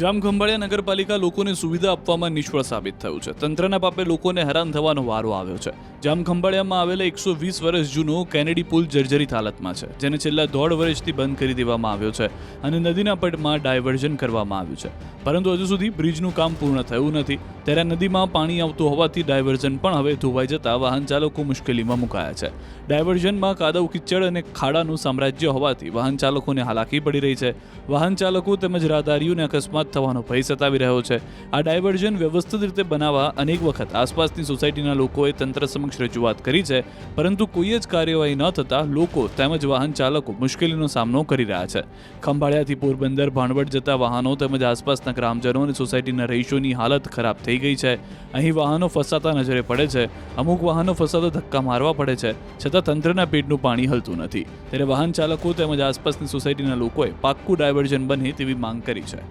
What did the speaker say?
જામખંભાળિયા નગરપાલિકા લોકોને સુવિધા આપવામાં નિષ્ફળ સાબિત થયું છે. તંત્રના પાપે લોકોને હેરાન થવાનો વારો આવ્યો છે. જામખંભાળિયામાં આવેલા 120 વર્ષ જૂનો કેનેડી પુલ જર્જરિત હાલતમાં છે, જેને છેલ્લા 1.5 વર્ષથી બંધ કરી દેવામાં આવ્યો છે અને નદીના પટમાં ડાયવર્ઝન કરવામાં આવ્યું છે. પરંતુ હજુ સુધી બ્રિજનું કામ પૂર્ણ થયું નથી. ત્યારે નદીમાં પાણી આવતું હોવાથી ડાયવર્ઝન પણ હવે ધોવાઈ જતા વાહન ચાલકો મુશ્કેલીમાં મુકાયા છે. ડાયવર્ઝનમાં કાદવ કિચડ અને ખાડાનું સામ્રાજ્ય હોવાથી વાહન ચાલકોને હાલાકી પડી રહી છે. વાહન ચાલકો તેમજ રાહદારીઓને અકસ્માત થવાનો ભય સતાવી રહ્યો છે. આ ડાયવર્ઝન વ્યવસ્થિત રીતે બનાવવા અનેક વખત આસપાસની સોસાયટીના લોકોએ તંત્ર સમક્ષ રજૂઆત કરી છે, પરંતુ કોઈ જ કાર્યવાહી ન થતાં લોકો તેમજ વાહન ચાલકો મુશ્કેલીનો સામનો કરી રહ્યા છે. ખંભાળિયાથી પોરબંદર ભાણવડ જતા વાહનો તેમજ આસપાસના ગ્રામજનો અને સોસાયટીના રહીશોની હાલત ખરાબ થઈ ગઈ છે. અહીં વાહનો ફસાતા નજરે પડે છે. અમુક વાહનો ફસાતા ધક્કા મારવા પડે છે, છતાં તંત્રના પેટનું પાણી હલતું નથી. ત્યારે વાહન ચાલકો તેમજ આસપાસની સોસાયટીના લોકોએ પાક્કું ડાયવર્ઝન બને તેવી માંગ કરી છે.